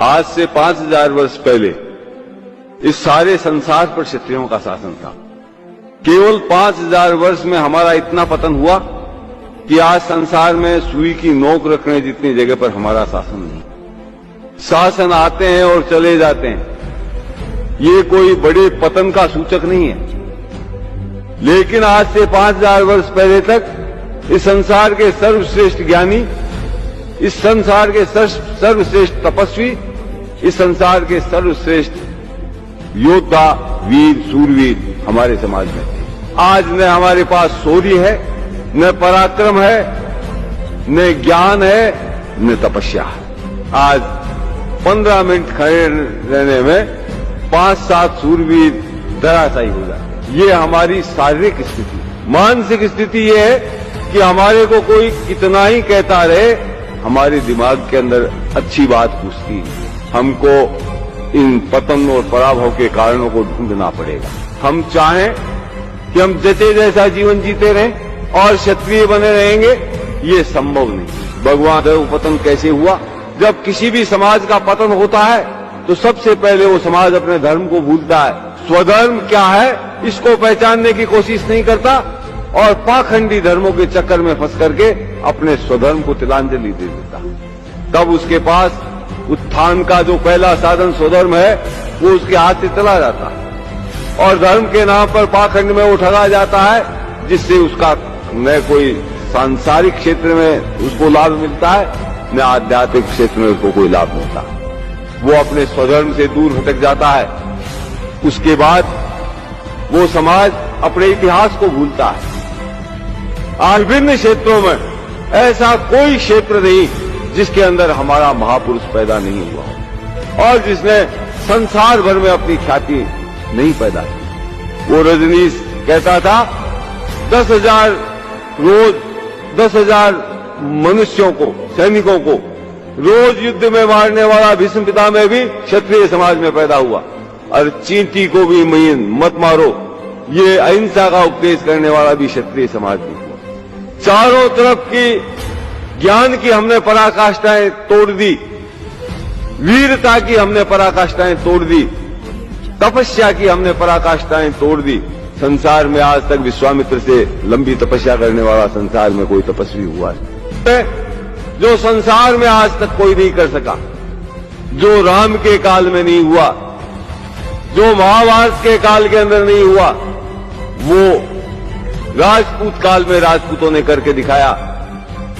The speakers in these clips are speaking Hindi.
आज से 5000 वर्ष पहले इस सारे संसार पर क्षत्रियों का शासन था। केवल 5000 वर्ष में हमारा इतना पतन हुआ कि आज संसार में सुई की नोक रखने जितनी जगह पर हमारा शासन नहीं। शासन आते हैं और चले जाते हैं, ये कोई बड़े पतन का सूचक नहीं है। लेकिन आज से 5000 वर्ष पहले तक इस संसार के सर्वश्रेष्ठ ज्ञानी, इस संसार के सर्वश्रेष्ठ तपस्वी, इस संसार के सर्वश्रेष्ठ योद्धा, वीर, सूरवीर हमारे समाज में थे। आज न हमारे पास शौर्य है, न पराक्रम है, न ज्ञान है, न तपस्या है। आज 15 मिनट खड़े रहने में 5-7 सूरवीर धराशायी हो जाते। ये हमारी शारीरिक स्थिति। मानसिक स्थिति ये है कि हमारे को कोई कितना ही कहता रहे, हमारे दिमाग के अंदर अच्छी बात घुसती है। हमको इन पतन और पराभव के कारणों को ढूंढना पड़ेगा। हम चाहें कि हम जैसे जैसा जीवन जीते रहें और क्षत्रिय बने रहेंगे, ये संभव नहीं। भगवान का पतन कैसे हुआ? जब किसी भी समाज का पतन होता है तो सबसे पहले वो समाज अपने धर्म को भूलता है। स्वधर्म क्या है इसको पहचानने की कोशिश नहीं करता और पाखंडी धर्मों के चक्कर में फंस करके अपने स्वधर्म को तिलांजलि दे देता। तब उसके पास उत्थान का जो पहला साधन स्वधर्म है वो उसके हाथ से चला जाता है और धर्म के नाम पर पाखंड में वो ठगा जाता है, जिससे उसका न कोई सांसारिक क्षेत्र में उसको लाभ मिलता है, न आध्यात्मिक क्षेत्र में उसको कोई लाभ मिलता। वो अपने स्वधर्म से दूर भटक जाता है। उसके बाद वो समाज अपने इतिहास को भूलता है। आज विभिन्न क्षेत्रों में ऐसा कोई क्षेत्र नहीं जिसके अंदर हमारा महापुरुष पैदा नहीं हुआ हो और जिसने संसार भर में अपनी ख्याति नहीं पैदा की। वो रजनीश कहता था 10,000 रोज 10,000 मनुष्यों को, सैनिकों को रोज युद्ध में मारने वाला भीष्म पितामह भी क्षत्रिय समाज में पैदा हुआ और चींटी को भी मत मारो, ये अहिंसा का उपदेश करने वाला भी क्षत्रिय समाज में हुआ। चारों तरफ की ज्ञान की हमने पराकाष्ठाएं तोड़ दी, वीरता की हमने पराकाष्ठाएं तोड़ दी, तपस्या की हमने पराकाष्ठाएं तोड़ दी। संसार में आज तक विश्वामित्र से लंबी तपस्या करने वाला संसार में कोई तपस्वी हुआ है जो संसार में आज तक कोई नहीं कर सका, जो राम के काल में नहीं हुआ, जो महाभारत के काल के अंदर नहीं हुआ, वो राजपूत काल में राजपूतों ने करके दिखाया।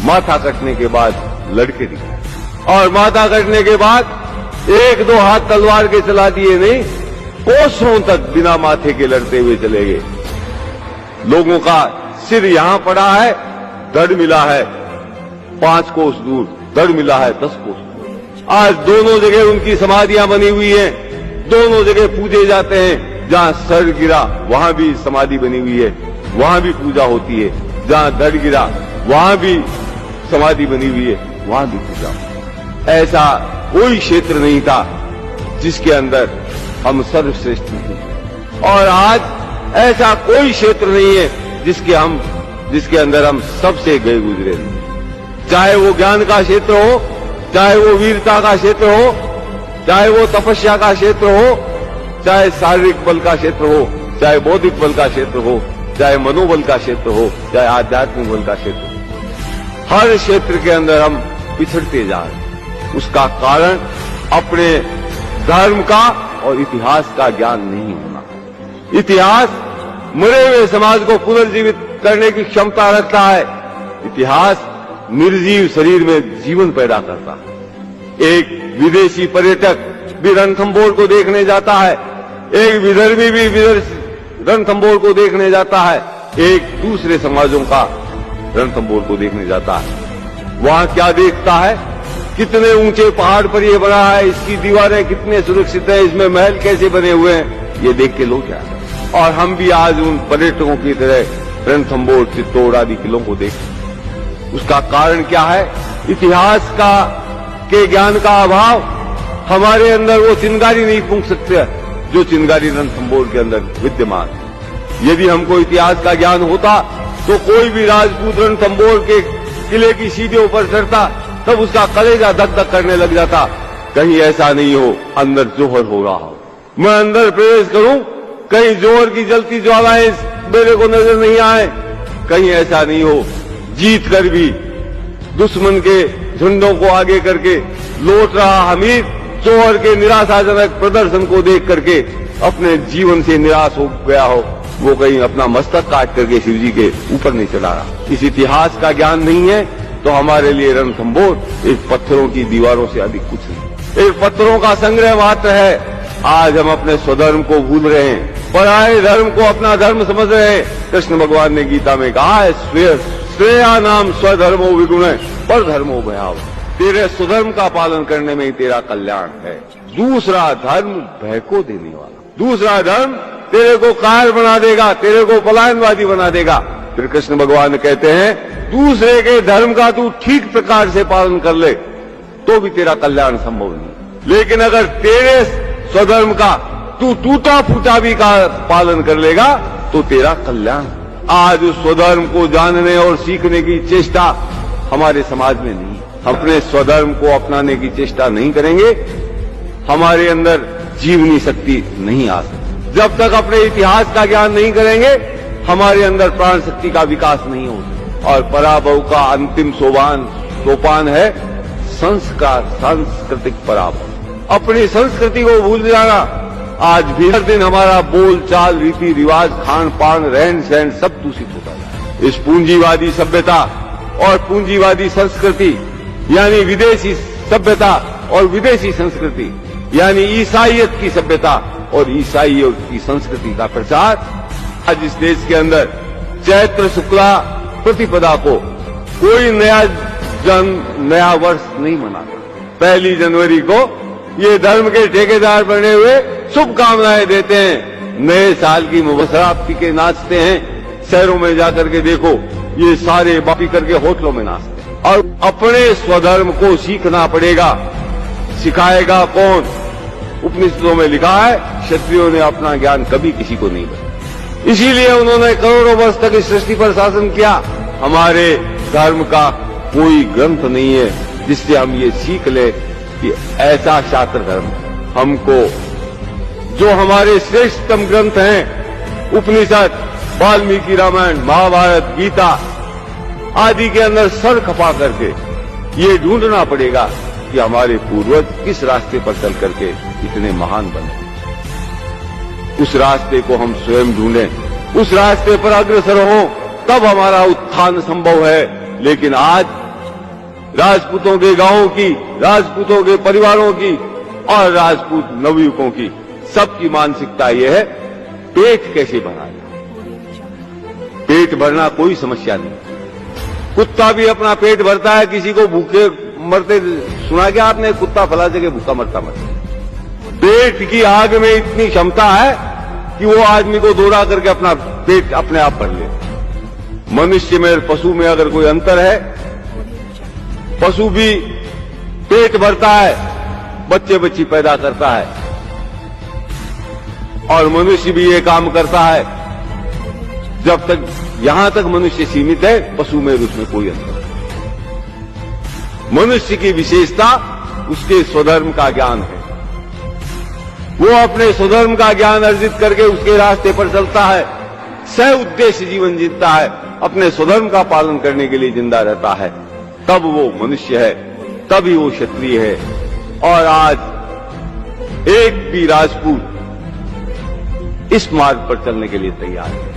माथा कटने के बाद लड़के दिखाए और माथा कटने के बाद 1-2 हाथ तलवार के चला दिए नहीं, कोसों तक बिना माथे के लड़ते हुए चले गए। लोगों का सिर यहां पड़ा है, धड़ मिला है 5 कोस दूर, धड़ मिला है 10 कोस दूर। आज दोनों जगह उनकी समाधियां बनी हुई हैं, दोनों जगह पूजे जाते हैं। जहां सर गिरा वहां भी समाधि बनी हुई है, वहां भी पूजा होती है। जहां धड़ गिरा वहां भी समाधि बनी हुई है, वहां भी पूजा होती है। ऐसा कोई क्षेत्र नहीं था जिसके अंदर हम सर्वश्रेष्ठ नहीं, और आज ऐसा कोई क्षेत्र नहीं है जिसके अंदर हम सबसे गए गुजरे नहीं। चाहे वो ज्ञान का क्षेत्र हो, चाहे वो वीरता का क्षेत्र हो, चाहे वो तपस्या का क्षेत्र हो, चाहे शारीरिक बल का क्षेत्र हो, चाहे बौद्धिक बल का क्षेत्र हो, चाहे मनोबल का क्षेत्र हो, चाहे आध्यात्मिक बल का क्षेत्र हो, हर क्षेत्र के अंदर हम पिछड़ते जा रहे हैं। उसका कारण अपने धर्म का और इतिहास का ज्ञान नहीं होना। इतिहास मरे हुए समाज को पुनर्जीवित करने की क्षमता रखता है। इतिहास निर्जीव शरीर में जीवन पैदा करता है। एक विदेशी पर्यटक भी रणथंभौर को देखने जाता है, एक विदर्भी भी रणथंभौर को देखने जाता है, एक दूसरे समाजों का रणथंभौर को देखने जाता है। वहां क्या देखता है? कितने ऊंचे पहाड़ पर ये बना है, इसकी दीवारें कितने सुरक्षित हैं, इसमें महल कैसे बने हुए हैं, ये देख के लोग जाते हैं। और हम भी आज उन पर्यटकों की तरह रणथंभौर, चित्तौड़ आदि किलों को देखते हैं। उसका कारण क्या है? इतिहास के ज्ञान का अभाव। हमारे अंदर वो चिंगारी नहीं फूंक सकते जो चिंगारी रणथंभौर के अंदर विद्यमान। यदि हमको इतिहास का ज्ञान होता तो कोई भी राजपूत रणथंभौर के किले की सीढ़ियों पर चढ़ता तब उसका कलेजा धक धक करने लग जाता, कहीं ऐसा नहीं हो अंदर जोहर हो रहा हो, मैं अंदर प्रवेश करूं, कहीं जोहर की जलती ज्वालाएं मेरे को नजर नहीं आए, कहीं ऐसा नहीं हो जीत कर भी दुश्मन के झंडों को आगे करके लौट रहा हमीद जोहर के निराशाजनक प्रदर्शन को देख करके अपने जीवन से निराश हो गया हो, वो कहीं अपना मस्तक काट करके शिव जी के ऊपर नहीं चला रहा। इस इतिहास का ज्ञान नहीं है तो हमारे लिए रणथंभौर एक पत्थरों की दीवारों से अधिक कुछ नहीं, एक पत्थरों का संग्रह मात्र है। आज हम अपने स्वधर्म को भूल रहे हैं, पराये धर्म को अपना धर्म समझ रहे हैं। कृष्ण भगवान ने गीता में कहा है, श्रेया नाम स्वधर्मो विगुण पर धर्मो भयाव, तेरे स्वधर्म का पालन करने में ही तेरा कल्याण है। दूसरा धर्म भय को देने वाला, दूसरा धर्म तेरे को कायर बना देगा, तेरे को पलायनवादी बना देगा। फिर कृष्ण भगवान कहते हैं, दूसरे के धर्म का तू ठीक प्रकार से पालन कर ले तो भी तेरा कल्याण संभव नहीं, लेकिन अगर तेरे स्वधर्म का तू टूटा फूटा भी का पालन कर लेगा तो तेरा कल्याण। आज उस स्वधर्म को जानने और सीखने की चेष्टा हमारे समाज में नहीं। हम अपने स्वधर्म को अपनाने की चेष्टा नहीं करेंगे, हमारे अंदर जीवनी शक्ति नहीं आ सकती। जब तक अपने इतिहास का ज्ञान नहीं करेंगे, हमारे अंदर प्राण शक्ति का विकास नहीं हो सकता। और पराभव का अंतिम सोपान है संस्कार, सांस्कृतिक पराभव, अपनी संस्कृति को भूल जाना। आज भी हर दिन हमारा बोल चाल, रीति रिवाज, खान पान, रहन सहन सब दूषित होता है। इस पूंजीवादी सभ्यता और पूंजीवादी संस्कृति यानी विदेशी सभ्यता और विदेशी संस्कृति यानी ईसाइयत की सभ्यता और ईसाइयों की संस्कृति का प्रचार आज इस देश के अंदर चैत्र शुक्ला प्रतिपदा को कोई नया वर्ष नहीं मनाता। 1 जनवरी को ये धर्म के ठेकेदार बने हुए शुभकामनाएं देते हैं, नए साल की शराब पी के नाचते हैं। शहरों में जाकर के देखो, ये सारे पी करके होटलों में नाचते हैं। और अपने स्वधर्म को सीखना पड़ेगा। सिखाएगा कौन? उपनिषदों में लिखा है, क्षत्रियों ने अपना ज्ञान कभी किसी को नहीं दिया, इसीलिए उन्होंने करोड़ों वर्ष तक इस सृष्टि पर शासन किया। हमारे धर्म का कोई ग्रंथ नहीं है जिससे हम ये सीख ले कि ऐसा शास्त्र धर्म हमको, जो हमारे श्रेष्ठतम ग्रंथ हैं, उपनिषद, वाल्मीकि रामायण, महाभारत, गीता आदि के अंदर सर खपा करके ये ढूंढना पड़ेगा कि हमारे पूर्वज किस रास्ते पर चल करके इतने महान बने। उस रास्ते को हम स्वयं ढूंढें, उस रास्ते पर अग्रसर हों, तब हमारा उत्थान संभव है। लेकिन आज राजपूतों के गांवों की, राजपूतों के परिवारों की और राजपूत नवयुवकों की सबकी मानसिकता यह है, पेट कैसे भरा जाए। पेट भरना कोई समस्या नहीं, कुत्ता भी अपना पेट भरता है। किसी को भूखे मरते सुना क्या आपने? कुत्ता फला जगह भूखा मरता पेट की आग में इतनी क्षमता है कि वो आदमी को दौड़ा करके अपना पेट अपने आप भर ले। मनुष्य में और पशु में अगर कोई अंतर है, पशु भी पेट भरता है, बच्चे बच्ची पैदा करता है, और मनुष्य भी ये काम करता है। जब तक यहां तक मनुष्य सीमित है, पशु में उसमें कोई अंतर नहीं। मनुष्य की विशेषता उसके स्वधर्म का ज्ञान है। वो अपने स्वधर्म का ज्ञान अर्जित करके उसके रास्ते पर चलता है, सह उद्देश्य जीवन जीता है, अपने स्वधर्म का पालन करने के लिए जिंदा रहता है, तब वो मनुष्य है, तभी वो क्षत्रिय है। और आज एक भी राजपूत इस मार्ग पर चलने के लिए तैयार है।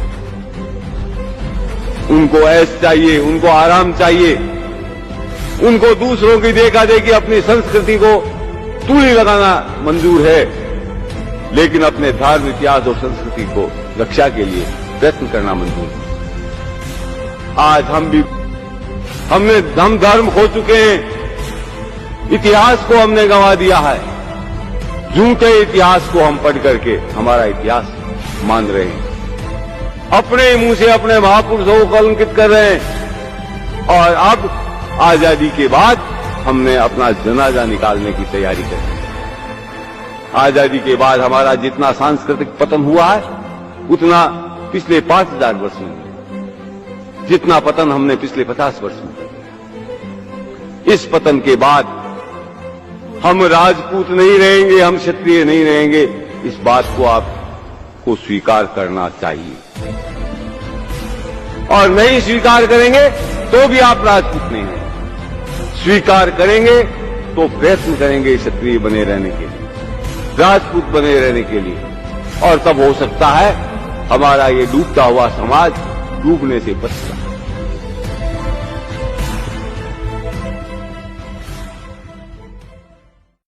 उनको ऐश चाहिए, उनको आराम चाहिए, उनको दूसरों की देखा देखी अपनी संस्कृति को तूली लगाना मंजूर है, लेकिन अपने धर्म, इतिहास और संस्कृति को रक्षा के लिए प्रयत्न करना मंजूर है। आज हमने धर्म खो चुके हैं, इतिहास को हमने गंवा दिया है। झूठे इतिहास को हम पढ़ करके हमारा इतिहास मान रहे हैं, अपने मुंह से अपने महापुरुषों को कलंकित कर रहे हैं। और अब आजादी के बाद हमने अपना जनाजा निकालने की तैयारी कर ली। आजादी के बाद हमारा जितना सांस्कृतिक पतन हुआ है, उतना पिछले 5000 वर्ष में, जितना पतन हमने पिछले 50 वर्ष में। इस पतन के बाद हम राजपूत नहीं रहेंगे, हम क्षत्रिय नहीं रहेंगे, इस बात को आपको स्वीकार करना चाहिए। और नहीं स्वीकार करेंगे तो भी आप राजपूत नहीं हैं। स्वीकार करेंगे तो प्रयत्न करेंगे क्षत्रिय बने रहने के लिए, राजपूत बने रहने के लिए, और तब हो सकता है हमारा ये डूबता हुआ समाज डूबने से बच जाए।